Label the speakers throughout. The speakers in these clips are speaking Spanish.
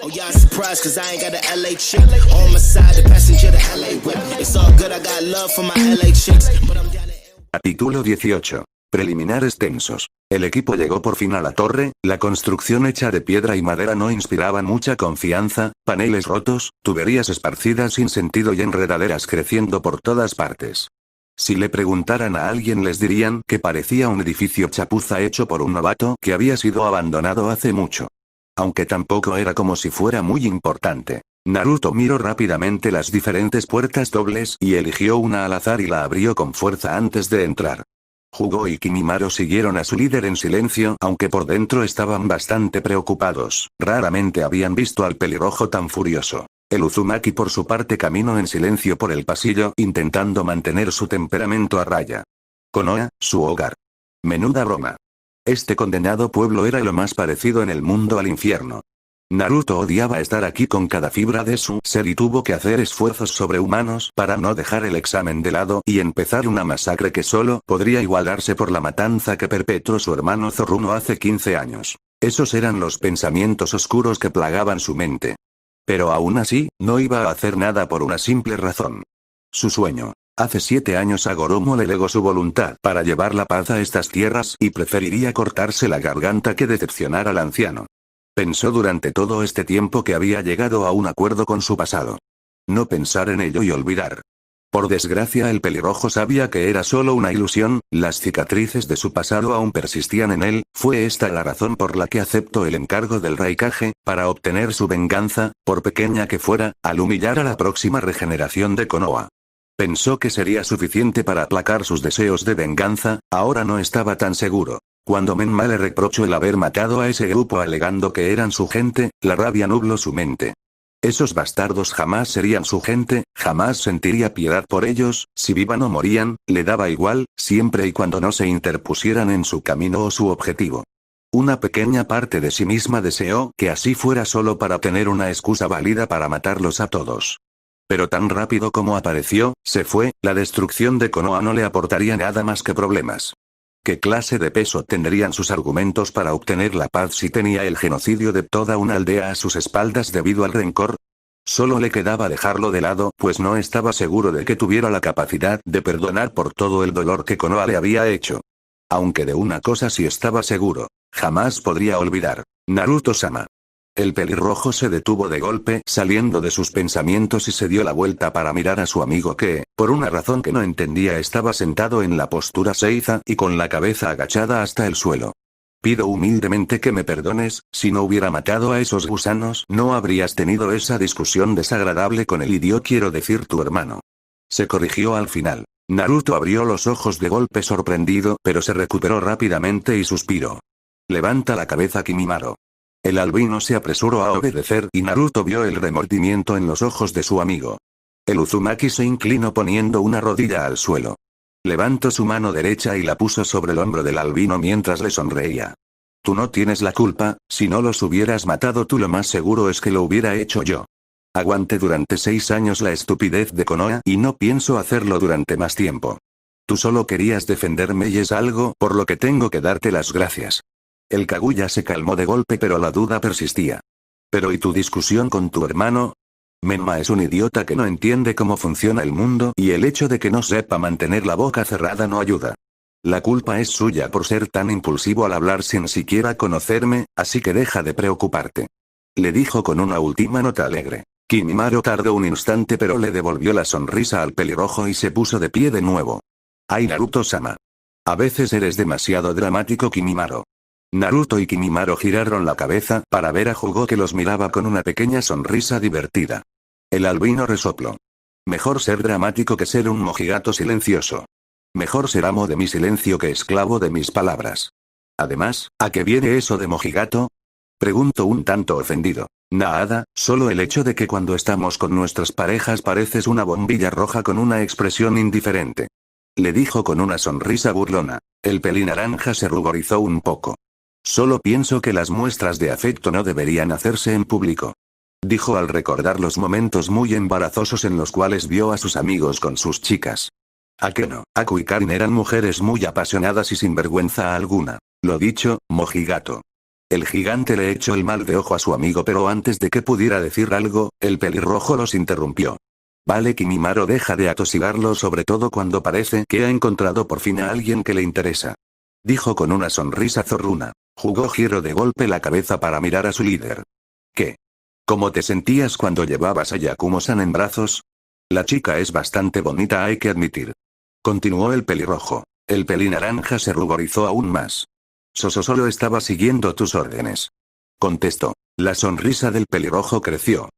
Speaker 1: Oh, y'all surprised cause I ain't got a LA chick on my side, the passenger the LA whip. It's all good, I got love for my LA chicks, but I'm down to...
Speaker 2: Capítulo 18. Preliminares tensos. El equipo llegó por fin a la torre, la construcción hecha de piedra y madera no inspiraban mucha confianza, paneles rotos, tuberías esparcidas sin sentido y enredaderas creciendo por todas partes. Si le preguntaran a alguien les dirían que parecía un edificio chapuza hecho por un novato que había sido abandonado hace mucho. Aunque tampoco era como si fuera muy importante. Naruto miró rápidamente las diferentes puertas dobles y eligió una al azar y la abrió con fuerza antes de entrar. Hugo y Kimimaro siguieron a su líder en silencio, aunque por dentro estaban bastante preocupados. Raramente habían visto al pelirrojo tan furioso. El Uzumaki por su parte caminó en silencio por el pasillo, intentando mantener su temperamento a raya. Konoha, su hogar. Menuda broma. Este condenado pueblo era lo más parecido en el mundo al infierno. Naruto odiaba estar aquí con cada fibra de su ser y tuvo que hacer esfuerzos sobrehumanos para no dejar el examen de lado y empezar una masacre que solo podría igualarse por la matanza que perpetró su hermano Zorruno hace 15 años. Esos eran los pensamientos oscuros que plagaban su mente. Pero aún así, no iba a hacer nada por una simple razón. Su sueño. Hace 7 años a Goromo le legó su voluntad para llevar la paz a estas tierras y preferiría cortarse la garganta que decepcionar al anciano. Pensó durante todo este tiempo que había llegado a un acuerdo con su pasado. No pensar en ello y olvidar. Por desgracia el pelirrojo sabía que era solo una ilusión, las cicatrices de su pasado aún persistían en él, fue esta la razón por la que aceptó el encargo del Raikage, para obtener su venganza, por pequeña que fuera, al humillar a la próxima regeneración de Konoha. Pensó que sería suficiente para aplacar sus deseos de venganza, ahora no estaba tan seguro. Cuando Menma le reprochó el haber matado a ese grupo alegando que eran su gente, la rabia nubló su mente. Esos bastardos jamás serían su gente, jamás sentiría piedad por ellos, si vivan o morían, le daba igual, siempre y cuando no se interpusieran en su camino o su objetivo. Una pequeña parte de sí misma deseó que así fuera solo para tener una excusa válida para matarlos a todos. Pero tan rápido como apareció, se fue, la destrucción de Konoha no le aportaría nada más que problemas. ¿Qué clase de peso tendrían sus argumentos para obtener la paz si tenía el genocidio de toda una aldea a sus espaldas debido al rencor? Solo le quedaba dejarlo de lado, pues no estaba seguro de que tuviera la capacidad de perdonar por todo el dolor que Konoha le había hecho. Aunque de una cosa sí estaba seguro, jamás podría olvidar. Naruto-sama. El pelirrojo se detuvo de golpe, saliendo de sus pensamientos y se dio la vuelta para mirar a su amigo que, por una razón que no entendía, estaba sentado en la postura Seiza y con la cabeza agachada hasta el suelo. Pido humildemente que me perdones, si no hubiera matado a esos gusanos no habrías tenido esa discusión desagradable con el idiota, quiero decir tu hermano. Se corrigió al final. Naruto abrió los ojos de golpe sorprendido, pero se recuperó rápidamente y suspiró. Levanta la cabeza Kimimaro. El albino se apresuró a obedecer y Naruto vio el remordimiento en los ojos de su amigo. El Uzumaki se inclinó poniendo una rodilla al suelo. Levantó su mano derecha y la puso sobre el hombro del albino mientras le sonreía. Tú no tienes la culpa, si no los hubieras matado tú lo más seguro es que lo hubiera hecho yo. Aguanté durante 6 años la estupidez de Konoha y no pienso hacerlo durante más tiempo. Tú solo querías defenderme y es algo por lo que tengo que darte las gracias. El Kaguya se calmó de golpe pero la duda persistía. ¿Pero y tu discusión con tu hermano? Menma es un idiota que no entiende cómo funciona el mundo y el hecho de que no sepa mantener la boca cerrada no ayuda. La culpa es suya por ser tan impulsivo al hablar sin siquiera conocerme, así que deja de preocuparte. Le dijo con una última nota alegre. Kimimaro tardó un instante pero le devolvió la sonrisa al pelirrojo y se puso de pie de nuevo. Ay Naruto-sama. A veces eres demasiado dramático Kimimaro. Naruto y Kimimaro giraron la cabeza para ver a Hugo que los miraba con una pequeña sonrisa divertida. El albino resopló. Mejor ser dramático que ser un mojigato silencioso. Mejor ser amo de mi silencio que esclavo de mis palabras. Además, ¿a qué viene eso de mojigato? Preguntó un tanto ofendido. Nada, solo el hecho de que cuando estamos con nuestras parejas pareces una bombilla roja con una expresión indiferente. Le dijo con una sonrisa burlona. El pelinaranja se ruborizó un poco. Solo pienso que las muestras de afecto no deberían hacerse en público. Dijo al recordar los momentos muy embarazosos en los cuales vio a sus amigos con sus chicas. ¿A qué no? Aku y Karin eran mujeres muy apasionadas y sin vergüenza alguna. Lo dicho, mojigato. El gigante le echó el mal de ojo a su amigo, pero antes de que pudiera decir algo, el pelirrojo los interrumpió. Vale, Kimimaro, deja de atosigarlo, sobre todo cuando parece que ha encontrado por fin a alguien que le interesa. Dijo con una sonrisa zorruna. Jugó giró de golpe la cabeza para mirar a su líder. ¿Qué? ¿Cómo te sentías cuando llevabas a Yakumo-san en brazos? La chica es bastante bonita, hay que admitir. Continuó el pelirrojo. El pelinaranja se ruborizó aún más. Soso solo estaba siguiendo tus órdenes. Contestó. La sonrisa del pelirrojo creció.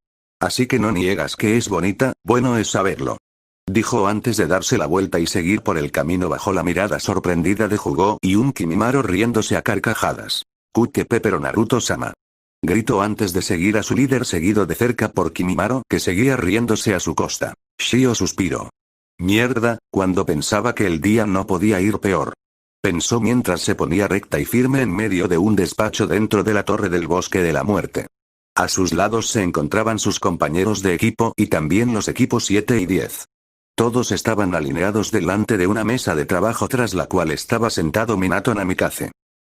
Speaker 2: Así que no niegas que es bonita, bueno es saberlo. Dijo antes de darse la vuelta y seguir por el camino bajo la mirada sorprendida de Jugó y un Kimimaro riéndose a carcajadas. Kukepe pero Naruto-sama. Gritó antes de seguir a su líder, seguido de cerca por Kimimaro, que seguía riéndose a su costa. Shio suspiró. Mierda, cuando pensaba que el día no podía ir peor. Pensó mientras se ponía recta y firme en medio de un despacho dentro de la torre del bosque de la muerte. A sus lados se encontraban sus compañeros de equipo y también los equipos 7 y 10. Todos estaban alineados delante de una mesa de trabajo tras la cual estaba sentado Minato Namikaze.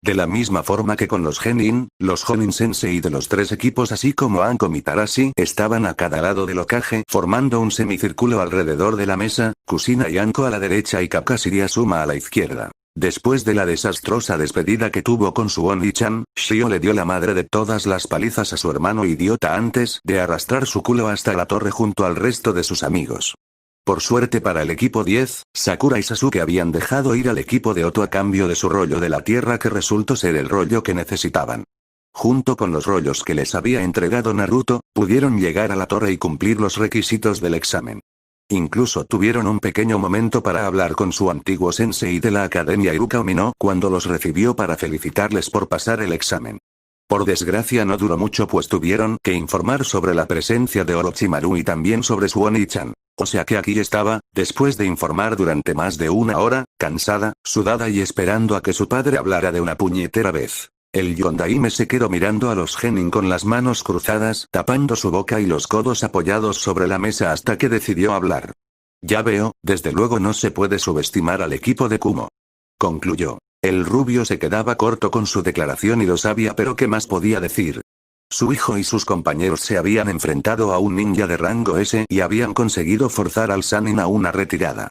Speaker 2: De la misma forma que con los Genin, los Jonin Sensei de los 3 equipos así como Anko Mitarashi estaban a cada lado del Hokage formando un semicírculo alrededor de la mesa, Kusina y Anko a la derecha y Kakashi y Asuma a la izquierda. Después de la desastrosa despedida que tuvo con su Oni-chan, Shio le dio la madre de todas las palizas a su hermano idiota antes de arrastrar su culo hasta la torre junto al resto de sus amigos. Por suerte para el equipo 10, Sakura y Sasuke habían dejado ir al equipo de Oto a cambio de su rollo de la tierra que resultó ser el rollo que necesitaban. Junto con los rollos que les había entregado Naruto, pudieron llegar a la torre y cumplir los requisitos del examen. Incluso tuvieron un pequeño momento para hablar con su antiguo sensei de la academia Iruka Umino cuando los recibió para felicitarles por pasar el examen. Por desgracia no duró mucho pues tuvieron que informar sobre la presencia de Orochimaru y también sobre su Oni-chan. O sea que aquí estaba, después de informar durante más de una hora, cansada, sudada y esperando a que su padre hablara de una puñetera vez. El Yondaime se quedó mirando a los Genin con las manos cruzadas, tapando su boca y los codos apoyados sobre la mesa hasta que decidió hablar. Ya veo, desde luego no se puede subestimar al equipo de Kumo. Concluyó. El rubio se quedaba corto con su declaración y lo sabía, pero ¿qué más podía decir? Su hijo y sus compañeros se habían enfrentado a un ninja de rango S y habían conseguido forzar al Sannin a una retirada.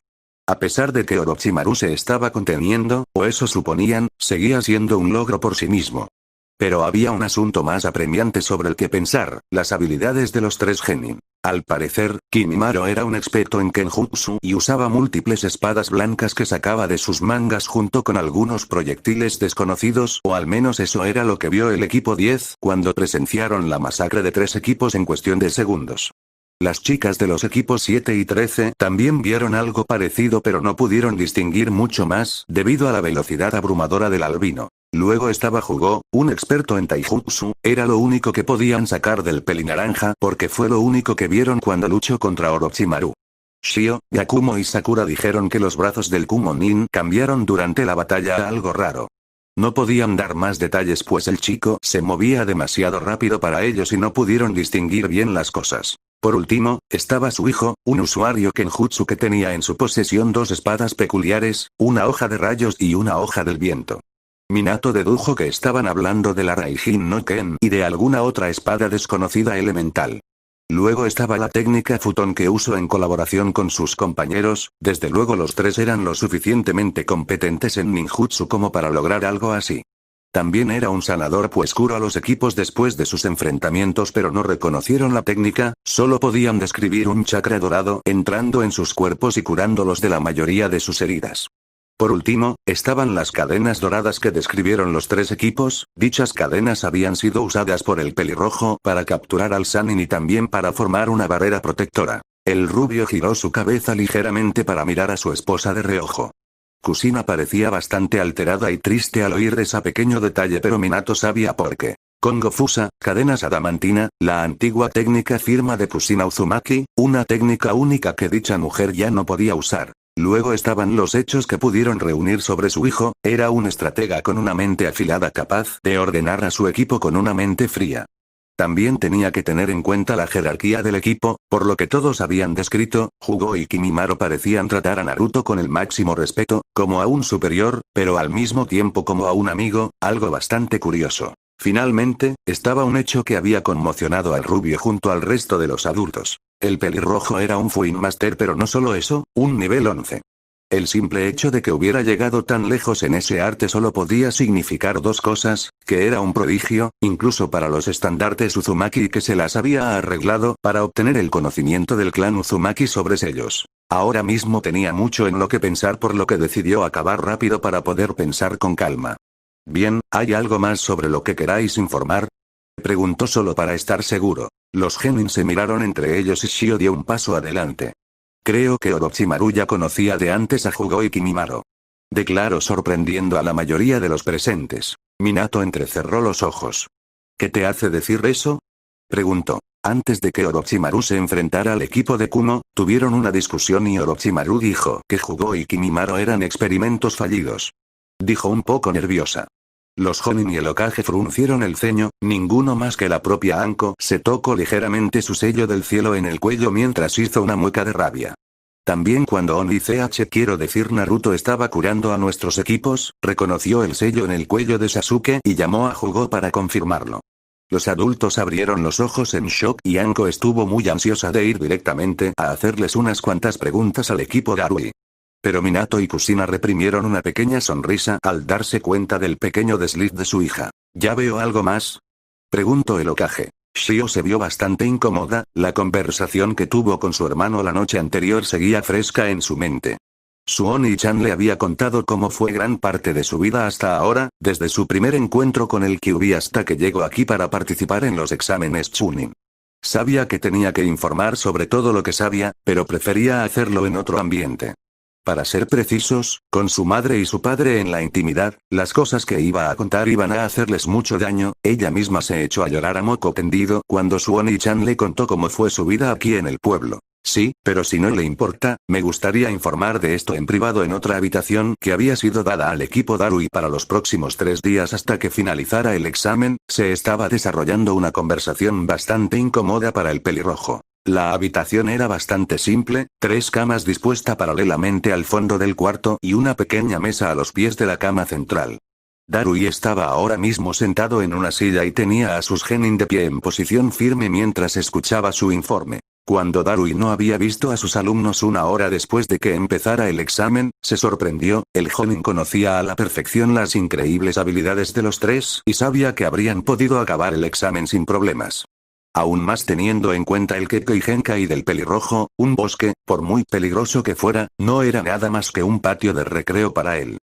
Speaker 2: A pesar de que Orochimaru se estaba conteniendo, o eso suponían, seguía siendo un logro por sí mismo. Pero había un asunto más apremiante sobre el que pensar, las habilidades de los 3 Genin. Al parecer, Kimimaro era un experto en Kenjutsu y usaba múltiples espadas blancas que sacaba de sus mangas junto con algunos proyectiles desconocidos, o al menos eso era lo que vio el equipo 10 cuando presenciaron la masacre de 3 equipos en cuestión de segundos. Las chicas de los equipos 7 y 13 también vieron algo parecido pero no pudieron distinguir mucho más debido a la velocidad abrumadora del albino. Luego estaba Jugó, un experto en taijutsu, era lo único que podían sacar del pelinaranja porque fue lo único que vieron cuando luchó contra Orochimaru. Shio, Yakumo y Sakura dijeron que los brazos del Kumo-nin cambiaron durante la batalla a algo raro. No podían dar más detalles pues el chico se movía demasiado rápido para ellos y no pudieron distinguir bien las cosas. Por último, estaba su hijo, un usuario Kenjutsu que tenía en su posesión 2 espadas peculiares, una hoja de rayos y una hoja del viento. Minato dedujo que estaban hablando de la Raijin no Ken y de alguna otra espada desconocida elemental. Luego estaba la técnica Futon que usó en colaboración con sus compañeros, desde luego los 3 eran lo suficientemente competentes en ninjutsu como para lograr algo así. También era un sanador pues curó a los equipos después de sus enfrentamientos pero no reconocieron la técnica, solo podían describir un chakra dorado entrando en sus cuerpos y curándolos de la mayoría de sus heridas. Por último, estaban las cadenas doradas que describieron los 3 equipos, dichas cadenas habían sido usadas por el pelirrojo para capturar al Sannin y también para formar una barrera protectora. El rubio giró su cabeza ligeramente para mirar a su esposa de reojo. Kusina parecía bastante alterada y triste al oír ese pequeño detalle pero Minato sabía por qué. Kongo Fusa, cadenas adamantina, la antigua técnica firma de Kusina Uzumaki, una técnica única que dicha mujer ya no podía usar. Luego estaban los hechos que pudieron reunir sobre su hijo, era un estratega con una mente afilada capaz de ordenar a su equipo con una mente fría. También tenía que tener en cuenta la jerarquía del equipo, por lo que todos habían descrito, Jugó y Kimimaro parecían tratar a Naruto con el máximo respeto, como a un superior, pero al mismo tiempo como a un amigo, algo bastante curioso. Finalmente, estaba un hecho que había conmocionado al rubio junto al resto de los adultos. El pelirrojo era un Fuin Master, pero no solo eso, un nivel 11. El simple hecho de que hubiera llegado tan lejos en ese arte solo podía significar dos cosas, que era un prodigio, incluso para los estandartes Uzumaki, y que se las había arreglado para obtener el conocimiento del clan Uzumaki sobre sellos. Ahora mismo tenía mucho en lo que pensar, por lo que decidió acabar rápido para poder pensar con calma. Bien, ¿hay algo más sobre lo que queráis informar? Preguntó solo para estar seguro. Los genin se miraron entre ellos y Shio dio un paso adelante. Creo que Orochimaru ya conocía de antes a Jugo y Kimimaro. Declaró sorprendiendo a la mayoría de los presentes. Minato entrecerró los ojos. ¿Qué te hace decir eso? Preguntó. Antes de que Orochimaru se enfrentara al equipo de Kumo, tuvieron una discusión y Orochimaru dijo que Jugo y Kimimaro eran experimentos fallidos. Dijo un poco nerviosa. Los Jonin y el Hokage fruncieron el ceño, ninguno más que la propia Anko se tocó ligeramente su sello del cielo en el cuello mientras hizo una mueca de rabia. También cuando Oni CH, quiero decir Naruto, estaba curando a nuestros equipos, reconoció el sello en el cuello de Sasuke y llamó a Jugo para confirmarlo. Los adultos abrieron los ojos en shock y Anko estuvo muy ansiosa de ir directamente a hacerles unas cuantas preguntas al equipo Darui. Pero Minato y Kushina reprimieron una pequeña sonrisa al darse cuenta del pequeño desliz de su hija. ¿Ya veo algo más? Preguntó el Hokage. Shio se vio bastante incómoda, la conversación que tuvo con su hermano la noche anterior seguía fresca en su mente. Su Oni-chan le había contado cómo fue gran parte de su vida hasta ahora, desde su primer encuentro con el Kyuubi hasta que llegó aquí para participar en los exámenes Chunin. Sabía que tenía que informar sobre todo lo que sabía, pero prefería hacerlo en otro ambiente. Para ser precisos, con su madre y su padre en la intimidad, las cosas que iba a contar iban a hacerles mucho daño. Ella misma se echó a llorar a moco tendido cuando su Oni-chan le contó cómo fue su vida aquí en el pueblo. Sí, pero si no le importa, me gustaría informar de esto en privado en otra habitación que había sido dada al equipo Darui para los próximos 3 días hasta que finalizara el examen. Se estaba desarrollando una conversación bastante incómoda para el pelirrojo. La habitación era bastante simple, 3 camas dispuestas paralelamente al fondo del cuarto y una pequeña mesa a los pies de la cama central. Darui estaba ahora mismo sentado en una silla y tenía a sus genin de pie en posición firme mientras escuchaba su informe. Cuando Darui no había visto a sus alumnos una hora después de que empezara el examen, se sorprendió. El jonin conocía a la perfección las increíbles habilidades de los 3 y sabía que habrían podido acabar el examen sin problemas. Aún más teniendo en cuenta el Kekkei Genkai del pelirrojo, un bosque, por muy peligroso que fuera, no era nada más que un patio de recreo para él.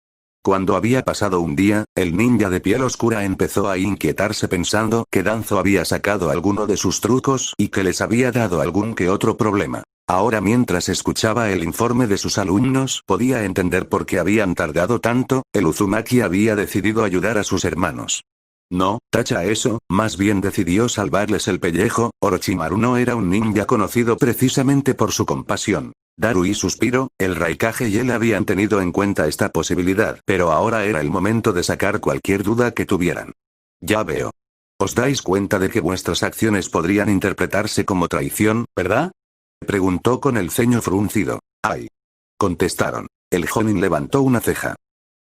Speaker 2: Cuando había pasado un día, el ninja de piel oscura empezó a inquietarse pensando que Danzo había sacado alguno de sus trucos y que les había dado algún que otro problema. Ahora mientras escuchaba el informe de sus alumnos podía entender por qué habían tardado tanto. El Uzumaki había decidido ayudar a sus hermanos. No, tacha eso, más bien decidió salvarles el pellejo. Orochimaru no era un ninja conocido precisamente por su compasión. Darui suspiró, el Raikage y él habían tenido en cuenta esta posibilidad, pero ahora era el momento de sacar cualquier duda que tuvieran. Ya veo. ¿Os dais cuenta de que vuestras acciones podrían interpretarse como traición, verdad? Preguntó con el ceño fruncido. ¡Ay! Contestaron. El jonin levantó una ceja.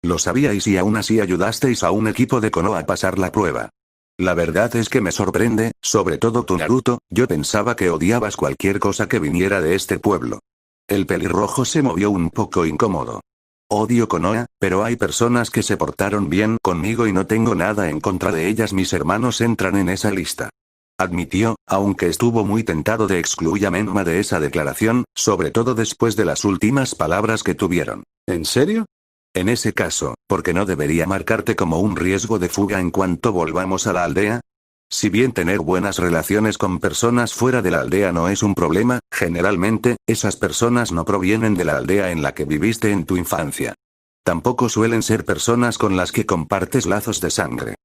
Speaker 2: Lo sabíais y aún así ayudasteis a un equipo de Konoha a pasar la prueba. La verdad es que me sorprende, sobre todo tú Naruto, yo pensaba que odiabas cualquier cosa que viniera de este pueblo. El pelirrojo se movió un poco incómodo. Odio Konoha, pero hay personas que se portaron bien conmigo y no tengo nada en contra de ellas. Mis hermanos entran en esa lista. Admitió, aunque estuvo muy tentado de excluir a Menma de esa declaración, sobre todo después de las últimas palabras que tuvieron. ¿En serio? En ese caso, ¿por qué no debería marcarte como un riesgo de fuga en cuanto volvamos a la aldea? Si bien tener buenas relaciones con personas fuera de la aldea no es un problema, generalmente, esas personas no provienen de la aldea en la que viviste en tu infancia. Tampoco suelen ser personas con las que compartes lazos de sangre.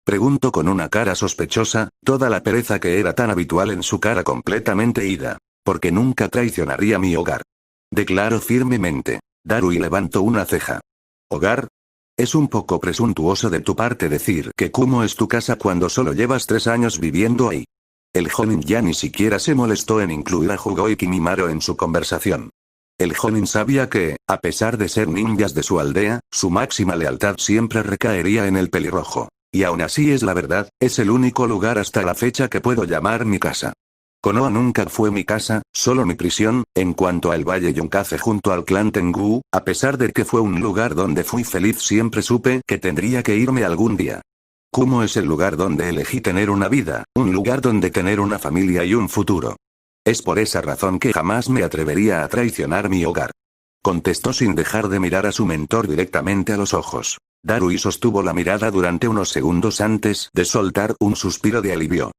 Speaker 2: Preguntó con una cara sospechosa, toda la pereza que era tan habitual en su cara completamente ida. Porque nunca traicionaría mi hogar. Declaró firmemente. Darui levantó una ceja. ¿Hogar? Es un poco presuntuoso de tu parte decir que Kumo es tu casa cuando solo llevas 3 años viviendo ahí. El jonin ya ni siquiera se molestó en incluir a Jugo y Kimimaro en su conversación. El jonin sabía que, a pesar de ser ninjas de su aldea, su máxima lealtad siempre recaería en el pelirrojo. Y aún así es la verdad, es el único lugar hasta la fecha que puedo llamar mi casa. Konoha nunca fue mi casa, solo mi prisión. En cuanto al Valle Yonkaze junto al clan Tengu, a pesar de que fue un lugar donde fui feliz, siempre supe que tendría que irme algún día. Kumo es el lugar donde elegí tener una vida, un lugar donde tener una familia y un futuro. Es por esa razón que jamás me atrevería a traicionar mi hogar. Contestó sin dejar de mirar a su mentor directamente a los ojos. Darui sostuvo la mirada durante unos segundos antes de soltar un suspiro de alivio.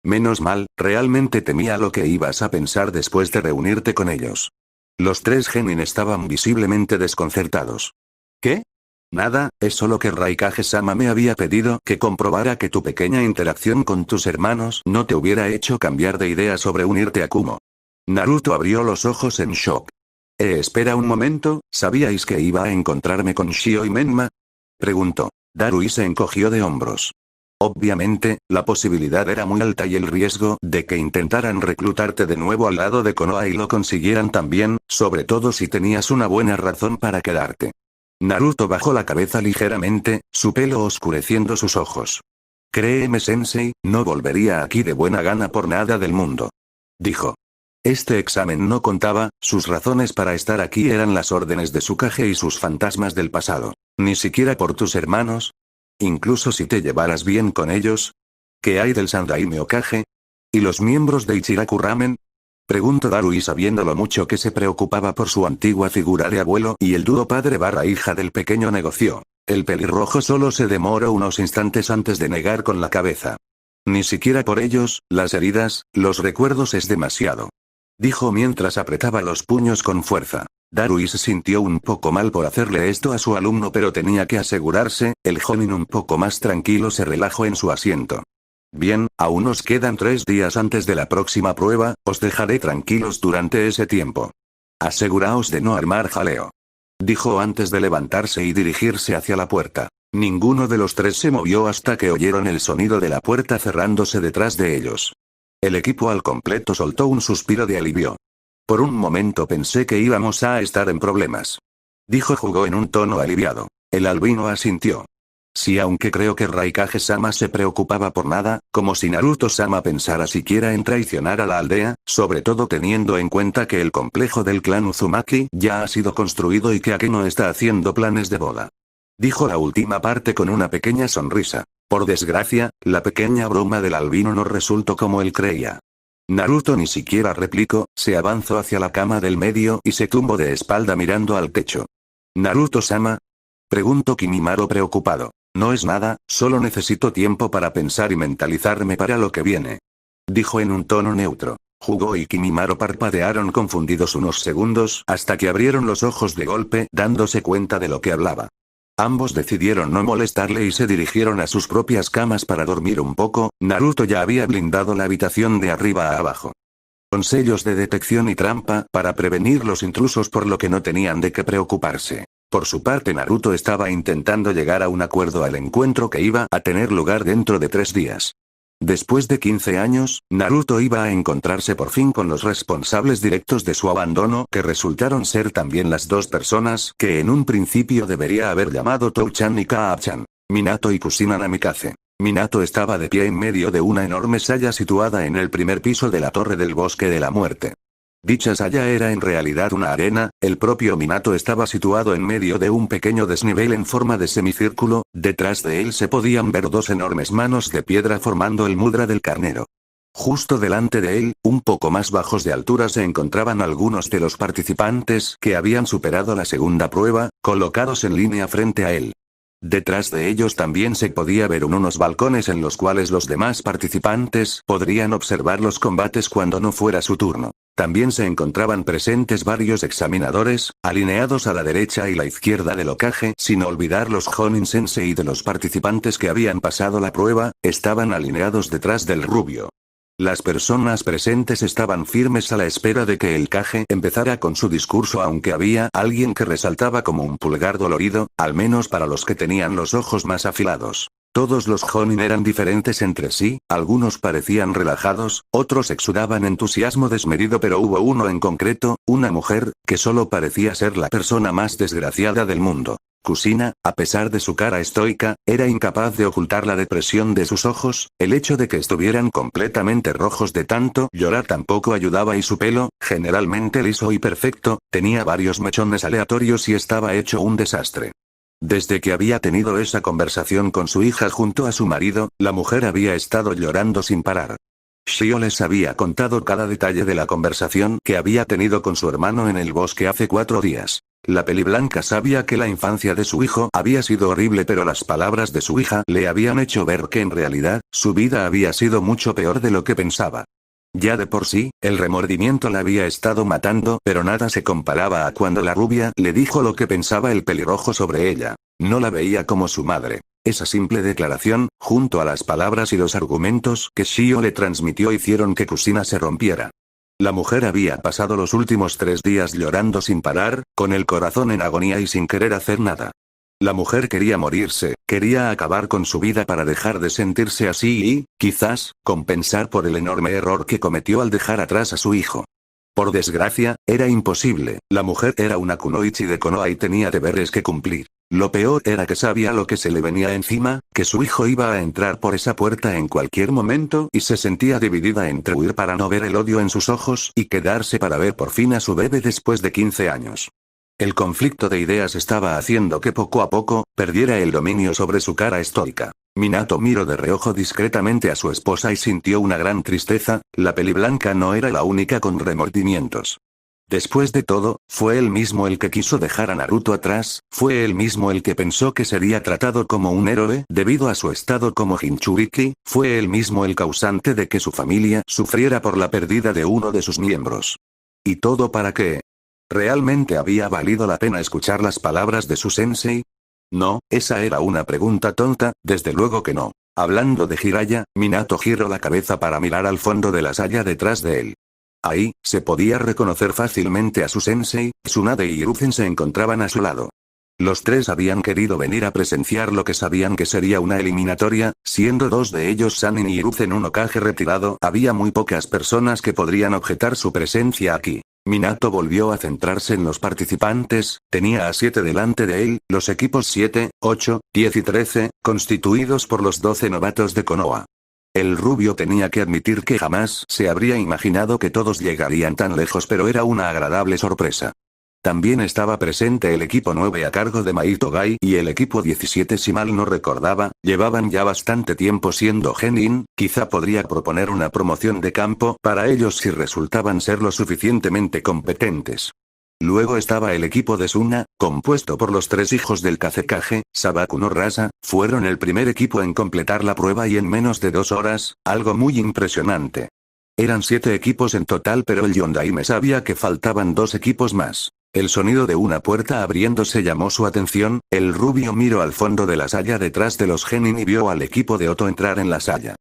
Speaker 2: Menos mal, realmente temía lo que ibas a pensar después de reunirte con ellos. Los tres genin estaban visiblemente desconcertados. ¿Qué? Nada, es solo que Raikage-sama me había pedido que comprobara que tu pequeña interacción con tus hermanos no te hubiera hecho cambiar de idea sobre unirte a Kumo. Naruto abrió los ojos en shock. Espera un momento, ¿sabíais que iba a encontrarme con Shio y Menma? Preguntó. Darui se encogió de hombros. Obviamente, la posibilidad era muy alta y el riesgo de que intentaran reclutarte de nuevo al lado de Konoha y lo consiguieran también, sobre todo si tenías una buena razón para quedarte. Naruto bajó la cabeza ligeramente, su pelo oscureciendo sus ojos. Créeme sensei, no volvería aquí de buena gana por nada del mundo. Dijo. Este examen no contaba, sus razones para estar aquí eran las órdenes de Tsukage y sus fantasmas del pasado. Ni siquiera por tus hermanos. Incluso si te llevaras bien con ellos. ¿Qué hay del Sandaime Hokage? ¿Y los miembros de Ichiraku Ramen? Preguntó Darui sabiendo lo mucho que se preocupaba por su antigua figura de abuelo y el dúo padre/hija del pequeño negocio. El pelirrojo solo se demoró unos instantes antes de negar con la cabeza. Ni siquiera por ellos, las heridas, los recuerdos es demasiado. Dijo mientras apretaba los puños con fuerza. Darui se sintió un poco mal por hacerle esto a su alumno, pero tenía que asegurarse. El joven un poco más tranquilo se relajó en su asiento. Bien, aún nos quedan 3 días antes de la próxima prueba, os dejaré tranquilos durante ese tiempo. Aseguraos de no armar jaleo. Dijo antes de levantarse y dirigirse hacia la puerta. Ninguno de los tres se movió hasta que oyeron el sonido de la puerta cerrándose detrás de ellos. El equipo al completo soltó un suspiro de alivio. Por un momento pensé que íbamos a estar en problemas. Dijo Jugó en un tono aliviado. El albino asintió. Sí, aunque creo que Raikage-sama se preocupaba por nada, como si Naruto-sama pensara siquiera en traicionar a la aldea, sobre todo teniendo en cuenta que el complejo del clan Uzumaki ya ha sido construido y que Akeno está haciendo planes de boda. Dijo la última parte con una pequeña sonrisa. Por desgracia, la pequeña broma del albino no resultó como él creía. Naruto ni siquiera replicó, se avanzó hacia la cama del medio y se tumbó de espalda mirando al techo. ¿Naruto-sama? Preguntó Kimimaro preocupado. No es nada, solo necesito tiempo para pensar y mentalizarme para lo que viene. Dijo en un tono neutro. Jugó y Kimimaro parpadearon confundidos unos segundos hasta que abrieron los ojos de golpe, dándose cuenta de lo que hablaba. Ambos decidieron no molestarle y se dirigieron a sus propias camas para dormir un poco. Naruto ya había blindado la habitación de arriba a abajo. Con sellos de detección y trampa para prevenir los intrusos, por lo que no tenían de qué preocuparse. Por su parte, Naruto estaba intentando llegar a un acuerdo al encuentro que iba a tener lugar dentro de 3 días. Después de 15 años, Naruto iba a encontrarse por fin con los responsables directos de su abandono, que resultaron ser también las 2 personas que en un principio debería haber llamado Tou-chan y Kaab-chan, Minato y Kushina Namikaze. Minato estaba de pie en medio de una enorme saya situada en el primer piso de la Torre del Bosque de la Muerte. Dicha saya era en realidad una arena, el propio Minato estaba situado en medio de un pequeño desnivel en forma de semicírculo, detrás de él se podían ver 2 enormes manos de piedra formando el mudra del carnero. Justo delante de él, un poco más bajos de altura, se encontraban algunos de los participantes que habían superado la segunda prueba, colocados en línea frente a él. Detrás de ellos también se podía ver unos balcones en los cuales los demás participantes podrían observar los combates cuando no fuera su turno. También se encontraban presentes varios examinadores, alineados a la derecha y la izquierda del Hokage, sin olvidar los Jonin Sensei de los participantes que habían pasado la prueba, estaban alineados detrás del rubio. Las personas presentes estaban firmes a la espera de que el Kage empezara con su discurso, aunque había alguien que resaltaba como un pulgar dolorido, al menos para los que tenían los ojos más afilados. Todos los Jonin eran diferentes entre sí, algunos parecían relajados, otros exudaban entusiasmo desmedido, pero hubo uno en concreto, una mujer, que solo parecía ser la persona más desgraciada del mundo. Kusina, a pesar de su cara estoica, era incapaz de ocultar la depresión de sus ojos, el hecho de que estuvieran completamente rojos de tanto llorar tampoco ayudaba y su pelo, generalmente liso y perfecto, tenía varios mechones aleatorios y estaba hecho un desastre. Desde que había tenido esa conversación con su hija junto a su marido, la mujer había estado llorando sin parar. Shio les había contado cada detalle de la conversación que había tenido con su hermano en el bosque hace 4 días. La peliblanca sabía que la infancia de su hijo había sido horrible, pero las palabras de su hija le habían hecho ver que en realidad, su vida había sido mucho peor de lo que pensaba. Ya de por sí, el remordimiento la había estado matando, pero nada se comparaba a cuando la rubia le dijo lo que pensaba el pelirrojo sobre ella. No la veía como su madre. Esa simple declaración, junto a las palabras y los argumentos que Shio le transmitió, hicieron que Kusina se rompiera. La mujer había pasado los últimos 3 días llorando sin parar, con el corazón en agonía y sin querer hacer nada. La mujer quería morirse, quería acabar con su vida para dejar de sentirse así y, quizás, compensar por el enorme error que cometió al dejar atrás a su hijo. Por desgracia, era imposible, la mujer era una kunoichi de Konoha y tenía deberes que cumplir. Lo peor era que sabía lo que se le venía encima, que su hijo iba a entrar por esa puerta en cualquier momento y se sentía dividida entre huir para no ver el odio en sus ojos y quedarse para ver por fin a su bebé después de 15 años. El conflicto de ideas estaba haciendo que poco a poco, perdiera el dominio sobre su cara estoica. Minato miró de reojo discretamente a su esposa y sintió una gran tristeza, la peliblanca no era la única con remordimientos. Después de todo, fue él mismo el que quiso dejar a Naruto atrás, fue él mismo el que pensó que sería tratado como un héroe debido a su estado como Jinchuriki, fue él mismo el causante de que su familia sufriera por la pérdida de uno de sus miembros. ¿Y todo para qué? ¿Realmente había valido la pena escuchar las palabras de su sensei? No, esa era una pregunta tonta, desde luego que no. Hablando de Jiraiya, Minato giró la cabeza para mirar al fondo de la saya detrás de él. Ahí, se podía reconocer fácilmente a su sensei, Tsunade y Hiruzen se encontraban a su lado. Los 3 habían querido venir a presenciar lo que sabían que sería una eliminatoria, siendo 2 de ellos Sannin y Hiruzen un Hokage retirado, había muy pocas personas que podrían objetar su presencia aquí. Minato volvió a centrarse en los participantes, tenía a 7 delante de él, los equipos 7, 8, 10 y 13, constituidos por los 12 novatos de Konoha. El rubio tenía que admitir que jamás se habría imaginado que todos llegarían tan lejos, pero era una agradable sorpresa. También estaba presente el equipo 9 a cargo de Maito Gai y el equipo 17, si mal no recordaba, llevaban ya bastante tiempo siendo genin, quizá podría proponer una promoción de campo para ellos si resultaban ser lo suficientemente competentes. Luego estaba el equipo de Suna, compuesto por los 3 hijos del Kazekage, Sabaku no Rasa, fueron el primer equipo en completar la prueba y en menos de 2 horas, algo muy impresionante. Eran 7 equipos en total, pero el Yondaime sabía que faltaban 2 equipos más. El sonido de una puerta abriéndose llamó su atención, el rubio miró al fondo de la saya detrás de los genin y vio al equipo de Oto entrar en la saya.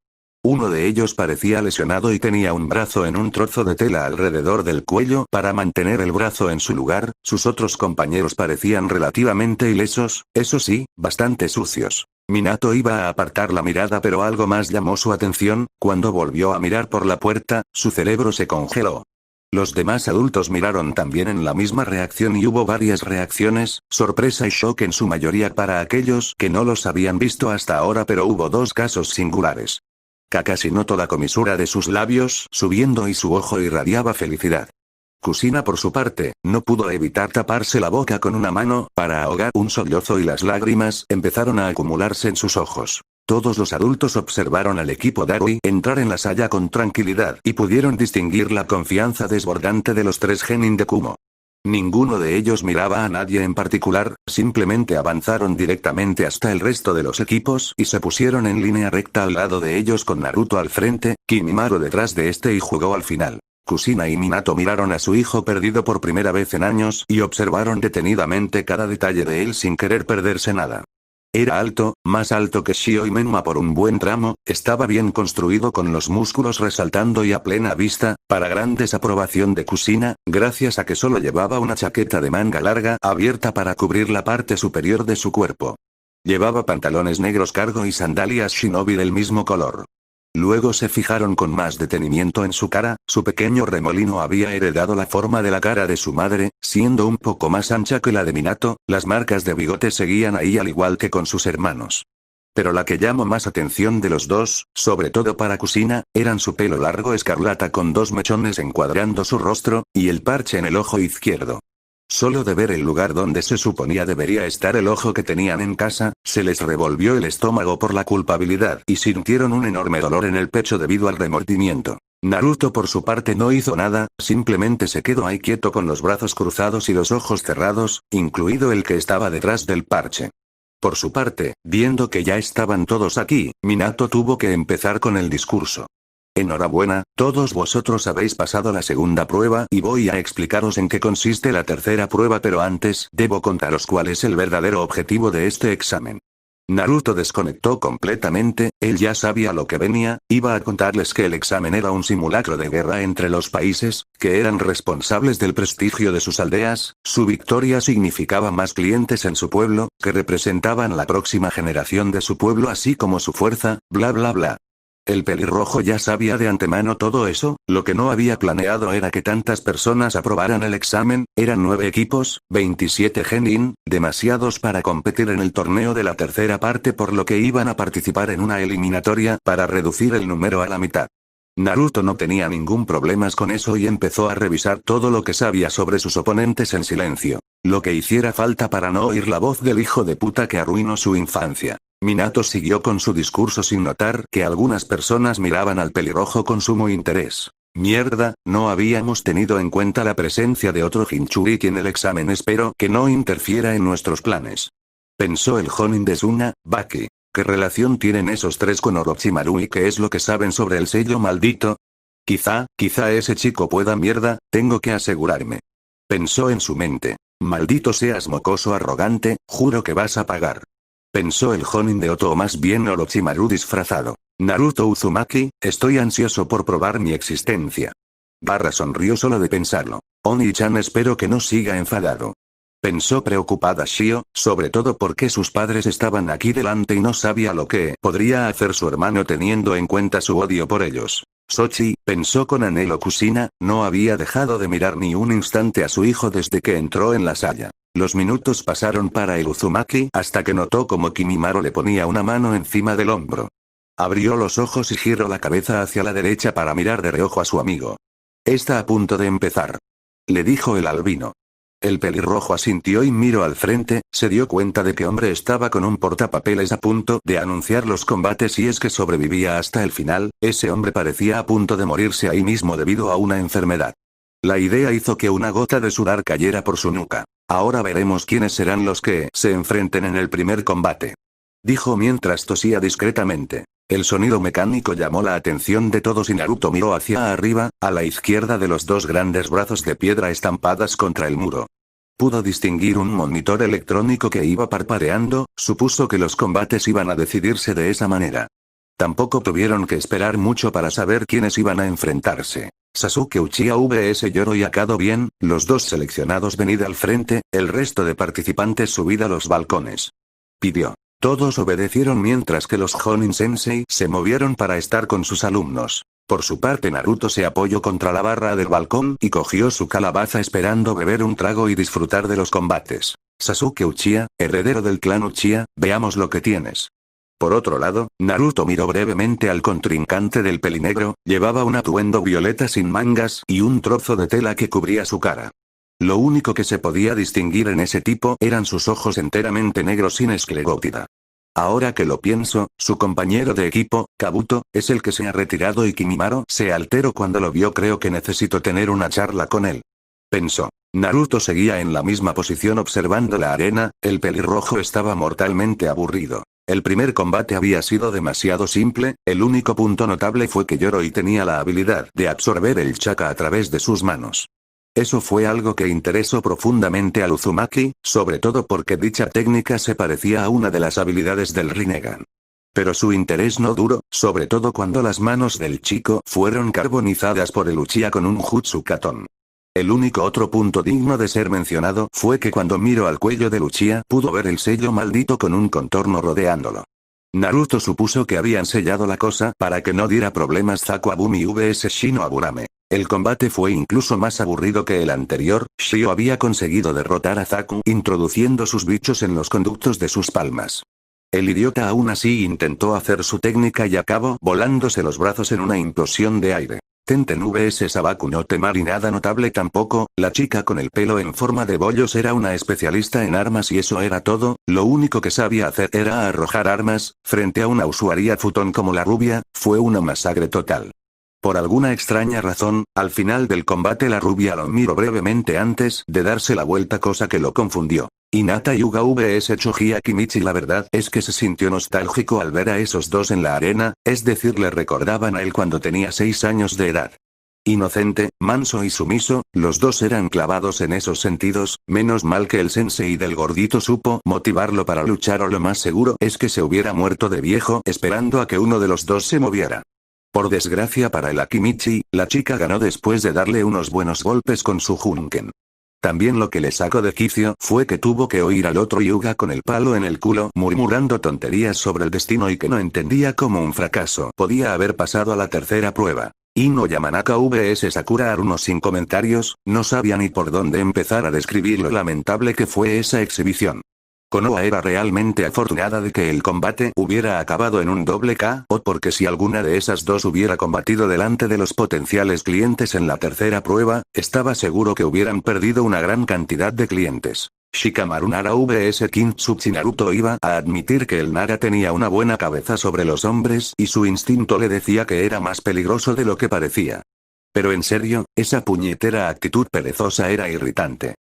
Speaker 2: Uno de ellos parecía lesionado y tenía un brazo en un trozo de tela alrededor del cuello para mantener el brazo en su lugar, sus otros compañeros parecían relativamente ilesos, eso sí, bastante sucios. Minato iba a apartar la mirada, pero algo más llamó su atención, cuando volvió a mirar por la puerta, su cerebro se congeló. Los demás adultos miraron también en la misma reacción y hubo varias reacciones, sorpresa y shock en su mayoría para aquellos que no los habían visto hasta ahora, pero hubo 2 casos singulares. Kakashi notó la comisura de sus labios subiendo y su ojo irradiaba felicidad. Kusina por su parte, no pudo evitar taparse la boca con una mano, para ahogar un sollozo y las lágrimas empezaron a acumularse en sus ojos. Todos los adultos observaron al equipo Darui entrar en la saya con tranquilidad y pudieron distinguir la confianza desbordante de los 3 genin de Kumo. Ninguno de ellos miraba a nadie en particular, simplemente avanzaron directamente hasta el resto de los equipos y se pusieron en línea recta al lado de ellos con Naruto al frente, Kimimaro detrás de este y jugó al final. Kusina y Minato miraron a su hijo perdido por primera vez en años y observaron detenidamente cada detalle de él sin querer perderse nada. Era alto, más alto que Shio y Menma por un buen tramo, estaba bien construido con los músculos resaltando y a plena vista, para gran desaprobación de Kusina, gracias a que solo llevaba una chaqueta de manga larga abierta para cubrir la parte superior de su cuerpo. Llevaba pantalones negros cargo y sandalias shinobi del mismo color. Luego se fijaron con más detenimiento en su cara, su pequeño remolino había heredado la forma de la cara de su madre, siendo un poco más ancha que la de Minato, las marcas de bigote seguían ahí al igual que con sus hermanos. Pero la que llamó más atención de los dos, sobre todo para Kusina, eran su pelo largo escarlata con 2 mechones encuadrando su rostro, y el parche en el ojo izquierdo. Solo de ver el lugar donde se suponía debería estar el ojo que tenían en casa, se les revolvió el estómago por la culpabilidad y sintieron un enorme dolor en el pecho debido al remordimiento. Naruto por su parte no hizo nada, simplemente se quedó ahí quieto con los brazos cruzados y los ojos cerrados, incluido el que estaba detrás del parche. Por su parte, viendo que ya estaban todos aquí, Minato tuvo que empezar con el discurso. Enhorabuena, todos vosotros habéis pasado la segunda prueba y voy a explicaros en qué consiste la tercera prueba, pero antes debo contaros cuál es el verdadero objetivo de este examen. Naruto desconectó completamente, él ya sabía lo que venía, iba a contarles que el examen era un simulacro de guerra entre los países, que eran responsables del prestigio de sus aldeas, su victoria significaba más clientes en su pueblo, que representaban la próxima generación de su pueblo así como su fuerza, bla bla bla. El pelirrojo ya sabía de antemano todo eso, lo que no había planeado era que tantas personas aprobaran el examen, eran 9 equipos, 27 genin, demasiados para competir en el torneo de la tercera parte por lo que iban a participar en una eliminatoria para reducir el número a la mitad. Naruto no tenía ningún problema con eso y empezó a revisar todo lo que sabía sobre sus oponentes en silencio. Lo que hiciera falta para no oír la voz del hijo de puta que arruinó su infancia. Minato siguió con su discurso sin notar que algunas personas miraban al pelirrojo con sumo interés. Mierda, no habíamos tenido en cuenta la presencia de otro Jinchuriki en el examen, espero que no interfiera en nuestros planes. Pensó el Jonin de Suna, Baki. ¿Qué relación tienen esos tres con Orochimaru y qué es lo que saben sobre el sello maldito? Quizá ese chico pueda mierda, tengo que asegurarme. Pensó en su mente. Maldito seas mocoso arrogante, juro que vas a pagar. Pensó el Jonin de Oto o más bien Orochimaru disfrazado. Naruto Uzumaki, estoy ansioso por probar mi existencia. Sonrió solo de pensarlo. Oni-chan espero que no siga enfadado. Pensó preocupada Shio, sobre todo porque sus padres estaban aquí delante y no sabía lo que podría hacer su hermano teniendo en cuenta su odio por ellos. Sochi, pensó con anhelo Kusina, no había dejado de mirar ni un instante a su hijo desde que entró en la sala. Los minutos pasaron para el Uzumaki hasta que notó como Kimimaro le ponía una mano encima del hombro. Abrió los ojos y giró la cabeza hacia la derecha para mirar de reojo a su amigo. Está a punto de empezar, le dijo el albino. El pelirrojo asintió y miró al frente, se dio cuenta de que hombre estaba con un portapapeles a punto de anunciar los combates y es que sobrevivía hasta el final, ese hombre parecía a punto de morirse ahí mismo debido a una enfermedad. La idea hizo que una gota de sudor cayera por su nuca. Ahora veremos quiénes serán los que se enfrenten en el primer combate. Dijo mientras tosía discretamente. El sonido mecánico llamó la atención de todos y Naruto miró hacia arriba, a la izquierda de los dos grandes brazos de piedra estampadas contra el muro. Pudo distinguir un monitor electrónico que iba parpadeando, supuso que los combates iban a decidirse de esa manera. Tampoco tuvieron que esperar mucho para saber quiénes iban a enfrentarse. Sasuke Uchiha vs Yoro y Akado bien, los dos seleccionados venid al frente, el resto de participantes subid a los balcones. Pidió. Todos obedecieron mientras que los Jonin Sensei se movieron para estar con sus alumnos. Por su parte Naruto se apoyó contra la barra del balcón y cogió su calabaza esperando beber un trago y disfrutar de los combates. Sasuke Uchiha, heredero del clan Uchiha, veamos lo que tienes. Por otro lado, Naruto miró brevemente al contrincante del pelinegro, llevaba un atuendo violeta sin mangas y un trozo de tela que cubría su cara. Lo único que se podía distinguir en ese tipo eran sus ojos enteramente negros sin esclerótida. Ahora que lo pienso, su compañero de equipo, Kabuto, es el que se ha retirado y Kimimaro se alteró cuando lo vio. Creo que necesito tener una charla con él. Pensó. Naruto seguía en la misma posición observando la arena, el pelirrojo estaba mortalmente aburrido. El primer combate había sido demasiado simple, el único punto notable fue que Yoroi tenía la habilidad de absorber el chakra a través de sus manos. Eso fue algo que interesó profundamente al Uzumaki, sobre todo porque dicha técnica se parecía a una de las habilidades del Rinnegan. Pero su interés no duró, sobre todo cuando las manos del chico fueron carbonizadas por el Uchiha con un Jutsu Katon. El único otro punto digno de ser mencionado fue que cuando miró al cuello de Luchia pudo ver el sello maldito con un contorno rodeándolo. Naruto supuso que habían sellado la cosa para que no diera problemas Zaku Abumi vs Shino Aburame. El combate fue incluso más aburrido que el anterior. Shio había conseguido derrotar a Zaku introduciendo sus bichos en los conductos de sus palmas. El idiota aún así intentó hacer su técnica y acabó volándose los brazos en una implosión de aire. Tenten vs Sabaku no Temari nada notable tampoco, la chica con el pelo en forma de bollos era una especialista en armas y eso era todo, lo único que sabía hacer era arrojar armas, frente a una usuaria futón como la rubia, fue una masacre total. Por alguna extraña razón, al final del combate la rubia lo miró brevemente antes de darse la vuelta cosa que lo confundió. Hinata Hyuga vs Choji Kimichi la verdad es que se sintió nostálgico al ver a esos dos en la arena, es decir le recordaban a él cuando tenía 6 años de edad. Inocente, manso y sumiso, los dos eran clavados en esos sentidos, menos mal que el sensei del gordito supo motivarlo para luchar o lo más seguro es que se hubiera muerto de viejo esperando a que uno de los dos se moviera. Por desgracia para el Akimichi, la chica ganó después de darle unos buenos golpes con su Hunken. También lo que le sacó de quicio fue que tuvo que oír al otro Hyuga con el palo en el culo murmurando tonterías sobre el destino y que no entendía cómo un fracaso podía haber pasado a la tercera prueba. Ino Yamanaka vs Sakura Haruno sin comentarios, no sabía ni por dónde empezar a describir lo lamentable que fue esa exhibición. Konoha era realmente afortunada de que el combate hubiera acabado en un doble KO porque si alguna de esas dos hubiera combatido delante de los potenciales clientes en la tercera prueba, estaba seguro que hubieran perdido una gran cantidad de clientes. Shikamaru Nara vs Kintsuchi Naruto iba a admitir que el Nara tenía una buena cabeza sobre los hombres y su instinto le decía que era más peligroso de lo que parecía. Pero en serio, esa puñetera actitud perezosa era irritante.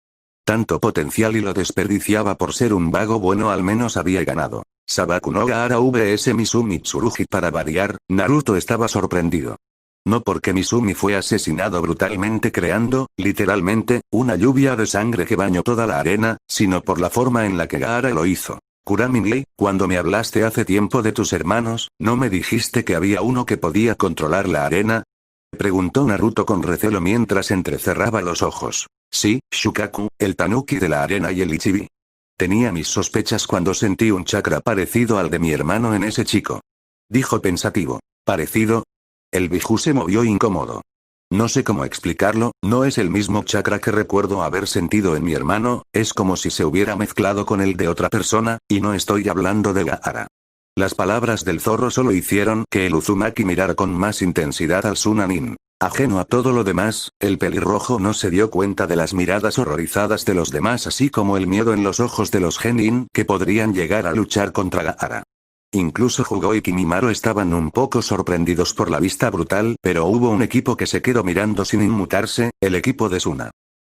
Speaker 2: Tanto potencial y lo desperdiciaba por ser un vago bueno al menos había ganado. Sabaku no Gaara vs Mizumi Tsurugi para variar, Naruto estaba sorprendido. No porque Mizumi fue asesinado brutalmente creando, literalmente, una lluvia de sangre que bañó toda la arena, sino por la forma en la que Gaara lo hizo. Kurami, cuando me hablaste hace tiempo de tus hermanos, ¿no me dijiste que había uno que podía controlar la arena? Preguntó Naruto con recelo mientras entrecerraba los ojos. Sí, Shukaku, el tanuki de la arena y el Ichibi. Tenía mis sospechas cuando sentí un chakra parecido al de mi hermano en ese chico. Dijo pensativo. ¿Parecido? El Biju se movió incómodo. No sé cómo explicarlo, no es el mismo chakra que recuerdo haber sentido en mi hermano, es como si se hubiera mezclado con el de otra persona, y no estoy hablando de Gaara. Las palabras del zorro solo hicieron que el Uzumaki mirara con más intensidad al Sunanin. Ajeno a todo lo demás, el pelirrojo no se dio cuenta de las miradas horrorizadas de los demás así como el miedo en los ojos de los Genin que podrían llegar a luchar contra Gaara. Incluso Jugo y Kimimaro estaban un poco sorprendidos por la vista brutal, pero hubo un equipo que se quedó mirando sin inmutarse, el equipo de Suna.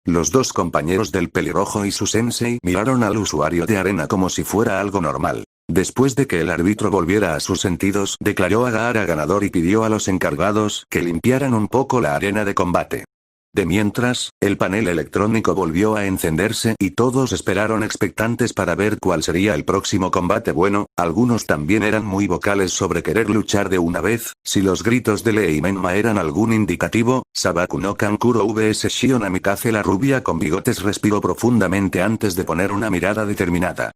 Speaker 2: Los dos compañeros del pelirrojo y su sensei miraron al usuario de arena como si fuera algo normal. Después de que el árbitro volviera a sus sentidos, declaró a Gaara ganador y pidió a los encargados que limpiaran un poco la arena de combate. De mientras, el panel electrónico volvió a encenderse y todos esperaron expectantes para ver cuál sería el próximo combate. Bueno, algunos también eran muy vocales sobre querer luchar de una vez, si los gritos de Lee y Menma eran algún indicativo. Sabaku no Kankuro vs Shio Namikaze la rubia con bigotes respiró profundamente antes de poner una mirada determinada.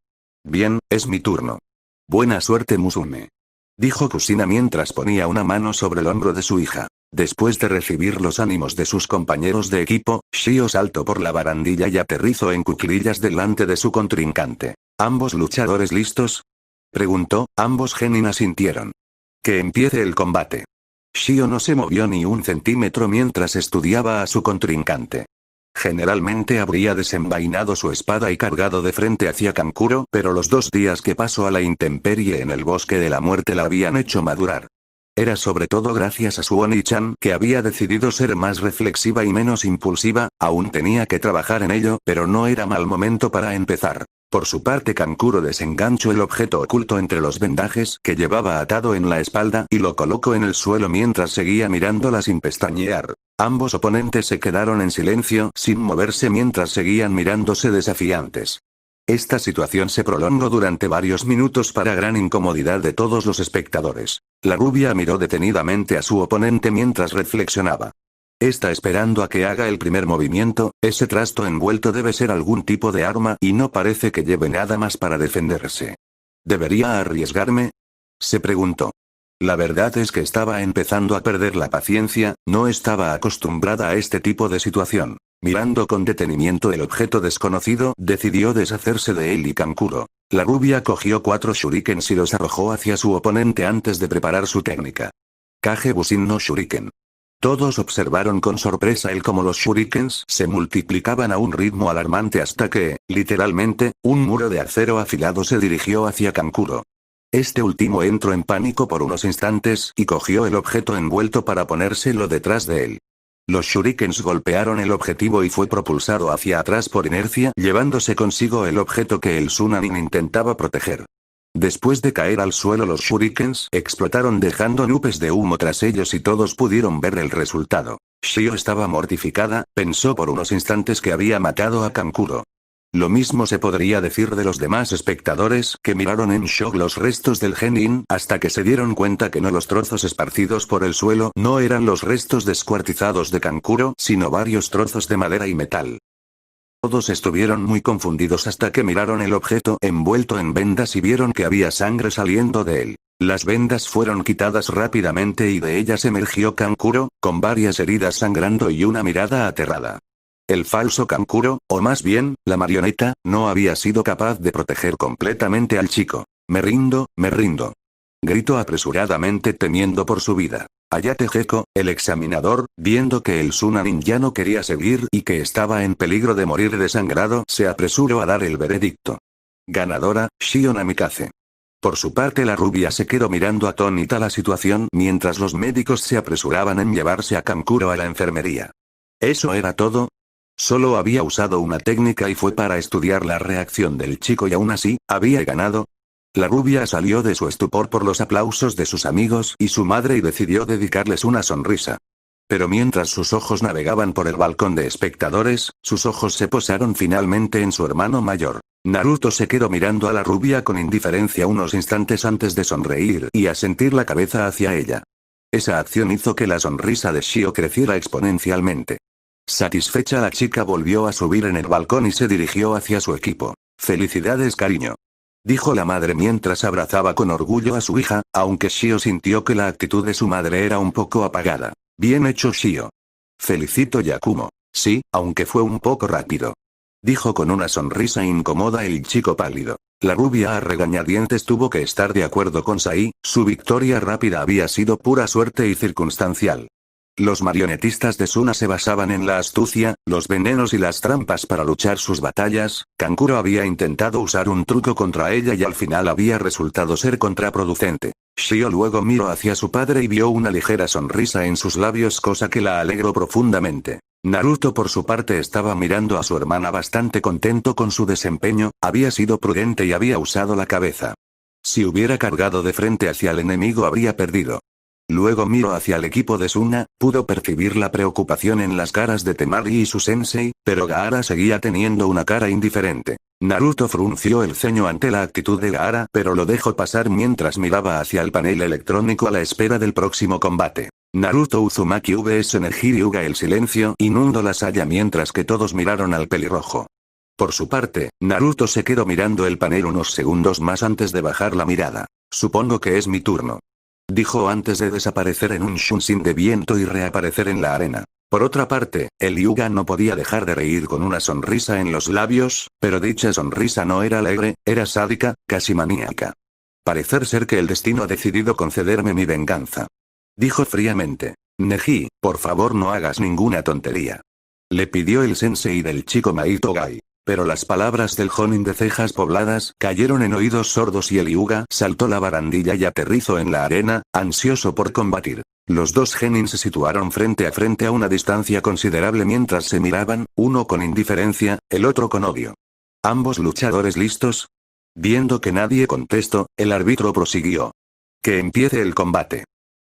Speaker 2: Bien, es mi turno. Buena suerte Musume. Dijo Kusina mientras ponía una mano sobre el hombro de su hija. Después de recibir los ánimos de sus compañeros de equipo, Shio saltó por la barandilla y aterrizó en cuclillas delante de su contrincante. ¿Ambos luchadores listos? Preguntó, ambos genin asintieron. Que empiece el combate. Shio no se movió ni un centímetro mientras estudiaba a su contrincante. Generalmente habría desenvainado su espada y cargado de frente hacia Kankuro, pero los 2 días que pasó a la intemperie en el bosque de la muerte la habían hecho madurar. Era sobre todo gracias a su Oni-chan que había decidido ser más reflexiva y menos impulsiva, aún tenía que trabajar en ello, pero no era mal momento para empezar. Por su parte Kankuro desenganchó el objeto oculto entre los vendajes que llevaba atado en la espalda y lo colocó en el suelo mientras seguía mirándola sin pestañear. Ambos oponentes se quedaron en silencio sin moverse mientras seguían mirándose desafiantes. Esta situación se prolongó durante varios minutos para gran incomodidad de todos los espectadores. La rubia miró detenidamente a su oponente mientras reflexionaba. Está esperando a que haga el primer movimiento, ese trasto envuelto debe ser algún tipo de arma y no parece que lleve nada más para defenderse. ¿Debería arriesgarme? Se preguntó. La verdad es que estaba empezando a perder la paciencia, no estaba acostumbrada a este tipo de situación. Mirando con detenimiento el objeto desconocido, decidió deshacerse de él y Kankuro. La rubia cogió 4 shurikens y los arrojó hacia su oponente antes de preparar su técnica. Kage Bushin no Shuriken. Todos observaron con sorpresa el cómo los shurikens se multiplicaban a un ritmo alarmante hasta que, literalmente, un muro de acero afilado se dirigió hacia Kankuro. Este último entró en pánico por unos instantes y cogió el objeto envuelto para ponérselo detrás de él. Los shurikens golpearon el objetivo y fue propulsado hacia atrás por inercia, llevándose consigo el objeto que el Sunanin intentaba proteger. Después de caer al suelo, los shurikens explotaron dejando nubes de humo tras ellos y todos pudieron ver el resultado. Shio estaba mortificada, pensó por unos instantes que había matado a Kankuro. Lo mismo se podría decir de los demás espectadores que miraron en shock los restos del genin hasta que se dieron cuenta que no los trozos esparcidos por el suelo no eran los restos descuartizados de Kankuro, sino varios trozos de madera y metal. Todos estuvieron muy confundidos hasta que miraron el objeto envuelto en vendas y vieron que había sangre saliendo de él. Las vendas fueron quitadas rápidamente y de ellas emergió Kankuro, con varias heridas sangrando y una mirada aterrada. El falso Kankuro, o más bien, la marioneta, no había sido capaz de proteger completamente al chico. Me rindo, me rindo. Gritó apresuradamente temiendo por su vida. Ayate Geko, el examinador, viendo que el Sunanin ya no quería seguir y que estaba en peligro de morir desangrado, se apresuró a dar el veredicto. Ganadora, Shio Namikaze. Por su parte la rubia se quedó mirando atónita la situación mientras los médicos se apresuraban en llevarse a Kankuro a la enfermería. ¿Eso era todo? Solo había usado una técnica y fue para estudiar la reacción del chico y aún así, ¿había ganado? La rubia salió de su estupor por los aplausos de sus amigos y su madre y decidió dedicarles una sonrisa. Pero mientras sus ojos navegaban por el balcón de espectadores, sus ojos se posaron finalmente en su hermano mayor. Naruto se quedó mirando a la rubia con indiferencia unos instantes antes de sonreír y asentir la cabeza hacia ella. Esa acción hizo que la sonrisa de Shio creciera exponencialmente. Satisfecha, la chica volvió a subir en el balcón y se dirigió hacia su equipo. «Felicidades, cariño», dijo la madre mientras abrazaba con orgullo a su hija, aunque Shio sintió que la actitud de su madre era un poco apagada. «Bien hecho, Shio». «Felicito, Yakumo». «Sí, aunque fue un poco rápido», dijo con una sonrisa incómoda el chico pálido. La rubia a regañadientes tuvo que estar de acuerdo con Sai, su victoria rápida había sido pura suerte y circunstancial. Los marionetistas de Suna se basaban en la astucia, los venenos y las trampas para luchar sus batallas. Kankuro había intentado usar un truco contra ella y al final había resultado ser contraproducente. Shio luego miró hacia su padre y vio una ligera sonrisa en sus labios, cosa que la alegró profundamente. Naruto por su parte estaba mirando a su hermana bastante contento con su desempeño, había sido prudente y había usado la cabeza. Si hubiera cargado de frente hacia el enemigo habría perdido. Luego miró hacia el equipo de Suna, pudo percibir la preocupación en las caras de Temari y su sensei, pero Gaara seguía teniendo una cara indiferente. Naruto frunció el ceño ante la actitud de Gaara, pero lo dejó pasar mientras miraba hacia el panel electrónico a la espera del próximo combate. Naruto Uzumaki vs Neji-Hyuga. El silencio inundó la sala mientras que todos miraron al pelirrojo. Por su parte, Naruto se quedó mirando el panel unos segundos más antes de bajar la mirada. Supongo que es mi turno, dijo antes de desaparecer en un shunshin de viento y reaparecer en la arena. Por otra parte, el Hyuga no podía dejar de reír con una sonrisa en los labios, pero dicha sonrisa no era alegre, era sádica, casi maníaca. Parecer ser que el destino ha decidido concederme mi venganza, dijo fríamente. Neji, por favor no hagas ninguna tontería, le pidió el sensei del chico Maito Gai. Pero las palabras del jonin de cejas pobladas cayeron en oídos sordos y el Hyuga saltó la barandilla y aterrizó en la arena, ansioso por combatir. Los dos genin se situaron frente a una distancia considerable mientras se miraban, uno con indiferencia, el otro con odio. ¿Ambos luchadores listos? Viendo que nadie contestó, el árbitro prosiguió. Que empiece el combate.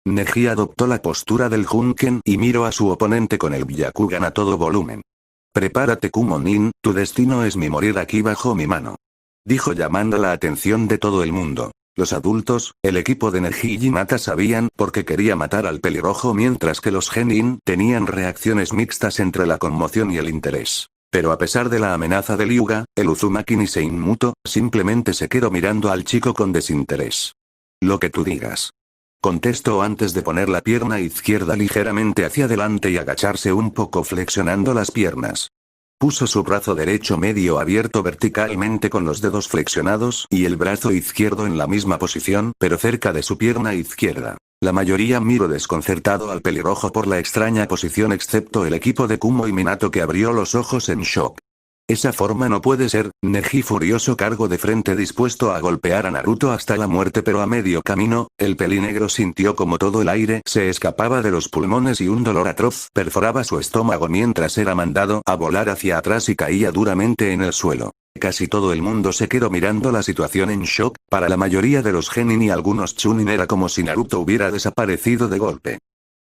Speaker 2: Neji adoptó la postura del Junken y miró a su oponente con el Byakugan a todo volumen. Prepárate, Kumonin, tu destino es mi morir aquí bajo mi mano, dijo llamando la atención de todo el mundo. Los adultos, el equipo de Neji y Hinata sabían por qué quería matar al pelirrojo mientras que los genin tenían reacciones mixtas entre la conmoción y el interés. Pero a pesar de la amenaza de Ryuga, el Uzumaki Nisei Muto simplemente se quedó mirando al chico con desinterés. Lo que tú digas. Contestó antes de poner la pierna izquierda ligeramente hacia adelante y agacharse un poco flexionando las piernas. Puso su brazo derecho medio abierto verticalmente con los dedos flexionados y el brazo izquierdo en la misma posición, pero cerca de su pierna izquierda. La mayoría miró desconcertado al pelirrojo por la extraña posición excepto el equipo de Kumo y Minato que abrió los ojos en shock. Esa forma no puede ser, Neji furioso cargó de frente dispuesto a golpear a Naruto hasta la muerte pero a medio camino, el pelinegro sintió como todo el aire se escapaba de los pulmones y un dolor atroz perforaba su estómago mientras era mandado a volar hacia atrás y caía duramente en el suelo. Casi todo el mundo se quedó mirando la situación en shock, para la mayoría de los genin y algunos chunin era como si Naruto hubiera desaparecido de golpe.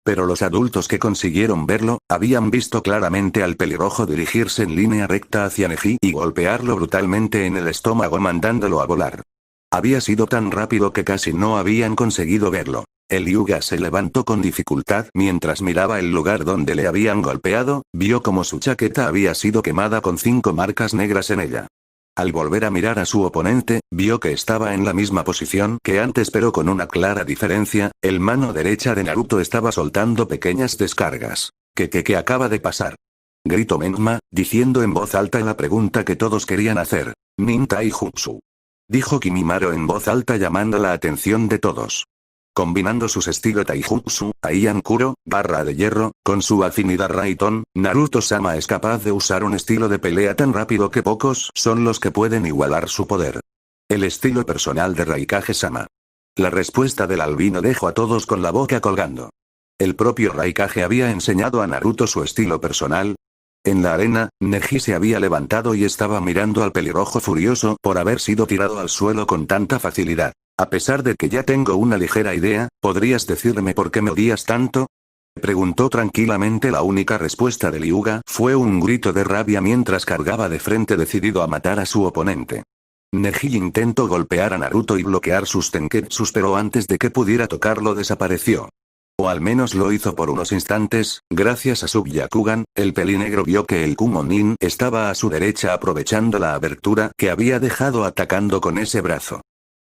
Speaker 2: Pero los adultos que consiguieron verlo, habían visto claramente al pelirrojo dirigirse en línea recta hacia Neji y golpearlo brutalmente en el estómago mandándolo a volar. Había sido tan rápido que casi no habían conseguido verlo. El Hyuga se levantó con dificultad mientras miraba el lugar donde le habían golpeado, vio como su chaqueta había sido quemada con 5 marcas negras en ella. Al volver a mirar a su oponente, vio que estaba en la misma posición que antes pero con una clara diferencia, el mano derecha de Naruto estaba soltando pequeñas descargas. ¿Qué acaba de pasar? Gritó Menma, diciendo en voz alta la pregunta que todos querían hacer. Nin Taijutsu. Dijo Kimimaro en voz alta llamando la atención de todos. Combinando sus estilo Taijutsu, Aian Kuro, barra de hierro, con su afinidad Raiton, Naruto-sama es capaz de usar un estilo de pelea tan rápido que pocos son los que pueden igualar su poder. El estilo personal de Raikage-sama. La respuesta del albino dejó a todos con la boca colgando. ¿El propio Raikage había enseñado a Naruto su estilo personal? En la arena, Neji se había levantado y estaba mirando al pelirrojo furioso por haber sido tirado al suelo con tanta facilidad. A pesar de que ya tengo una ligera idea, ¿podrías decirme por qué me odias tanto? Preguntó tranquilamente. La única respuesta de Hyuga fue un grito de rabia mientras cargaba de frente decidido a matar a su oponente. Neji intentó golpear a Naruto y bloquear sus tenketsus pero antes de que pudiera tocarlo desapareció. O al menos lo hizo por unos instantes, gracias a su Byakugan, el pelinegro vio que el Kumonin estaba a su derecha aprovechando la abertura que había dejado atacando con ese brazo.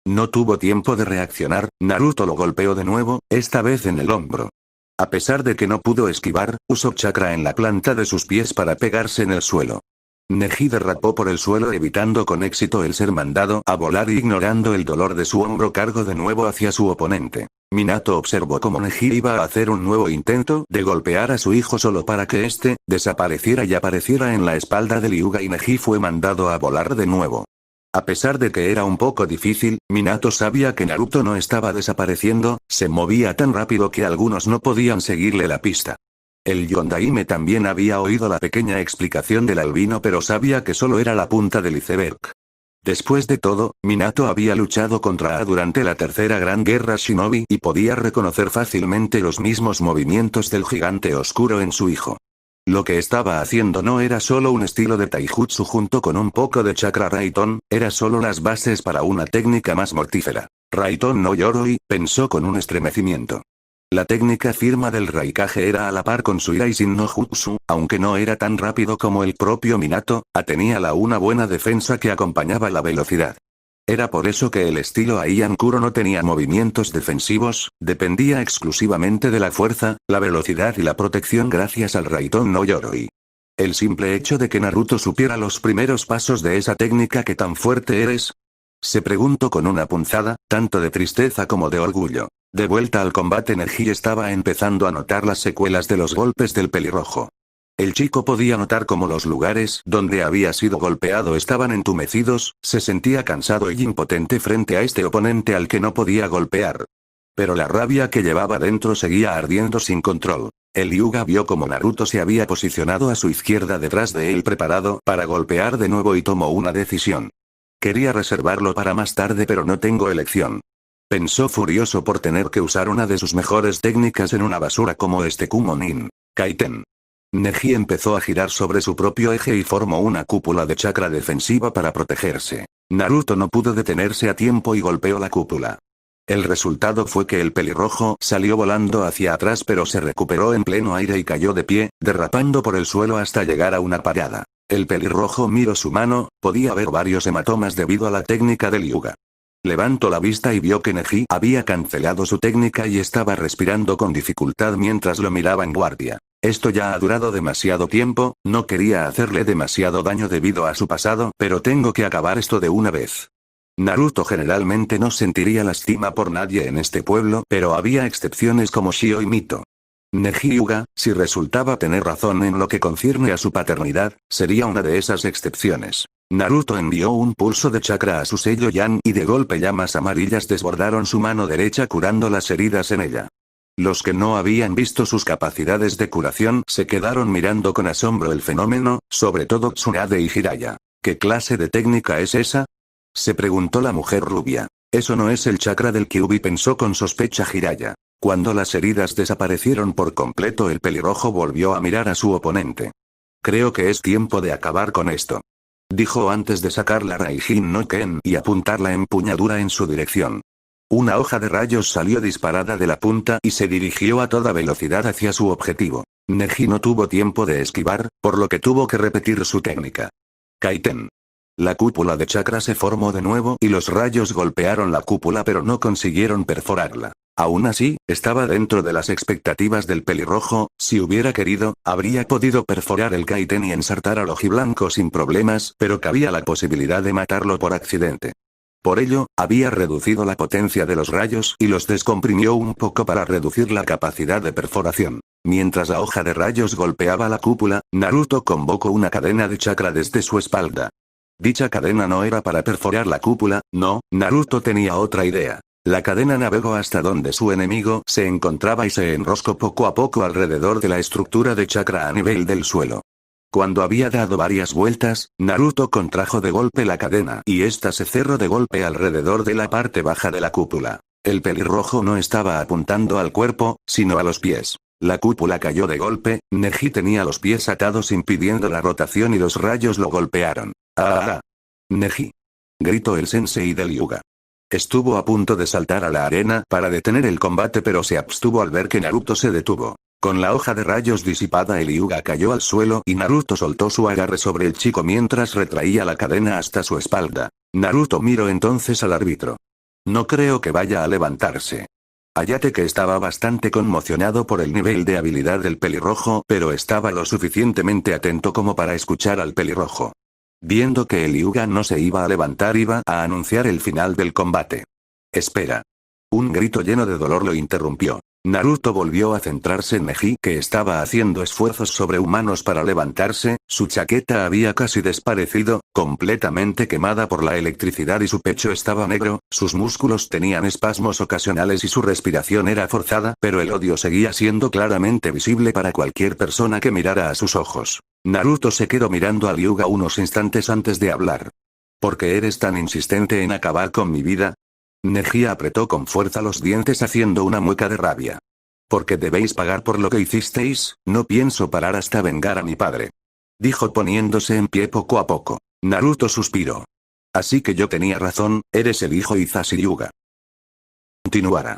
Speaker 2: No tuvo tiempo de reaccionar, Naruto lo golpeó de nuevo, esta vez en el hombro. A pesar de que no pudo esquivar, usó chakra en la planta de sus pies para pegarse en el suelo. Neji derrapó por el suelo evitando con éxito el ser mandado a volar y ignorando el dolor de su hombro cargó de nuevo hacia su oponente. Minato observó cómo Neji iba a hacer un nuevo intento de golpear a su hijo solo para que éste desapareciera y apareciera en la espalda de Hyuga y Neji fue mandado a volar de nuevo. A pesar de que era un poco difícil, Minato sabía que Naruto no estaba desapareciendo, se movía tan rápido que algunos no podían seguirle la pista. El Yondaime también había oído la pequeña explicación del albino pero sabía que solo era la punta del iceberg. Después de todo, Minato había luchado contra A durante la tercera gran guerra Shinobi y podía reconocer fácilmente los mismos movimientos del gigante oscuro en su hijo. Lo que estaba haciendo no era solo un estilo de taijutsu junto con un poco de chakra Raiton, era solo las bases para una técnica más mortífera. Raiton no Yoroi, pensó con un estremecimiento. La técnica firma del Raikage era a la par con su Iraisen no Jutsu, aunque no era tan rápido como el propio Minato, tenía una buena defensa que acompañaba la velocidad. Era por eso que el estilo Aian Kuro no tenía movimientos defensivos, dependía exclusivamente de la fuerza, la velocidad y la protección gracias al Raiton no Yoroi. El simple hecho de que Naruto supiera los primeros pasos de esa técnica ¿qué tan fuerte eres? Se preguntó con una punzada, tanto de tristeza como de orgullo. De vuelta al combate Neji estaba empezando a notar las secuelas de los golpes del pelirrojo. El chico podía notar cómo los lugares donde había sido golpeado estaban entumecidos, se sentía cansado y impotente frente a este oponente al que no podía golpear. Pero la rabia que llevaba dentro seguía ardiendo sin control. El Hyuga vio cómo Naruto se había posicionado a su izquierda detrás de él preparado para golpear de nuevo y tomó una decisión. Quería reservarlo para más tarde pero no tengo elección. Pensó furioso por tener que usar una de sus mejores técnicas en una basura como este Kumonin. Kaiten. Neji empezó a girar sobre su propio eje y formó una cúpula de chakra defensiva para protegerse. Naruto no pudo detenerse a tiempo y golpeó la cúpula. El resultado fue que el pelirrojo salió volando hacia atrás pero se recuperó en pleno aire y cayó de pie, derrapando por el suelo hasta llegar a una parada. El pelirrojo miró su mano, podía ver varios hematomas debido a la técnica del Hyuga. Levantó la vista y vio que Neji había cancelado su técnica y estaba respirando con dificultad mientras lo miraba en guardia. Esto ya ha durado demasiado tiempo, no quería hacerle demasiado daño debido a su pasado, pero tengo que acabar esto de una vez. Naruto generalmente no sentiría lástima por nadie en este pueblo, pero había excepciones como Shio y Mito. Neji Hyuga, si resultaba tener razón en lo que concierne a su paternidad, sería una de esas excepciones. Naruto envió un pulso de chakra a su sello Yan y de golpe llamas amarillas desbordaron su mano derecha curando las heridas en ella. Los que no habían visto sus capacidades de curación se quedaron mirando con asombro el fenómeno, sobre todo Tsunade y Jiraiya. ¿Qué clase de técnica es esa?, se preguntó la mujer rubia. Eso no es el chakra del Kyuubi, pensó con sospecha Jiraiya. Cuando las heridas desaparecieron por completo, el pelirrojo volvió a mirar a su oponente. Creo que es tiempo de acabar con esto, dijo antes de sacar la Raijin no Ken y apuntar la empuñadura en su dirección. Una hoja de rayos salió disparada de la punta y se dirigió a toda velocidad hacia su objetivo. Neji no tuvo tiempo de esquivar, por lo que tuvo que repetir su técnica. Kaiten. La cúpula de chakra se formó de nuevo y los rayos golpearon la cúpula pero no consiguieron perforarla. Aún así, estaba dentro de las expectativas del pelirrojo, si hubiera querido, habría podido perforar el Kaiten y ensartar al ojiblanco sin problemas, pero cabía la posibilidad de matarlo por accidente. Por ello, había reducido la potencia de los rayos y los descomprimió un poco para reducir la capacidad de perforación. Mientras la hoja de rayos golpeaba la cúpula, Naruto convocó una cadena de chakra desde su espalda. Dicha cadena no era para perforar la cúpula, no, Naruto tenía otra idea. La cadena navegó hasta donde su enemigo se encontraba y se enroscó poco a poco alrededor de la estructura de chakra a nivel del suelo. Cuando había dado varias vueltas, Naruto contrajo de golpe la cadena y ésta se cerró de golpe alrededor de la parte baja de la cúpula. El pelirrojo no estaba apuntando al cuerpo, sino a los pies. La cúpula cayó de golpe, Neji tenía los pies atados impidiendo la rotación y los rayos lo golpearon. ¡Ah! Neji, gritó el sensei del Hyuga. Estuvo a punto de saltar a la arena para detener el combate pero se abstuvo al ver que Naruto se detuvo. Con la hoja de rayos disipada el Hyuga cayó al suelo y Naruto soltó su agarre sobre el chico mientras retraía la cadena hasta su espalda. Naruto miró entonces al árbitro. No creo que vaya a levantarse. Hayate que estaba bastante conmocionado por el nivel de habilidad del pelirrojo, pero estaba lo suficientemente atento como para escuchar al pelirrojo. Viendo que el Hyuga no se iba a levantar, iba a anunciar el final del combate. Espera. Un grito lleno de dolor lo interrumpió. Naruto volvió a centrarse en Neji, que estaba haciendo esfuerzos sobrehumanos para levantarse, su chaqueta había casi desaparecido, completamente quemada por la electricidad y su pecho estaba negro, sus músculos tenían espasmos ocasionales y su respiración era forzada, pero el odio seguía siendo claramente visible para cualquier persona que mirara a sus ojos. Naruto se quedó mirando al Hyuga unos instantes antes de hablar. ¿Por qué eres tan insistente en acabar con mi vida? Neji apretó con fuerza los dientes haciendo una mueca de rabia. Porque debéis pagar por lo que hicisteis, no pienso parar hasta vengar a mi padre, dijo poniéndose en pie poco a poco. Naruto suspiró. Así que yo tenía razón, eres el hijo Hisashi Hyuga. Continuará.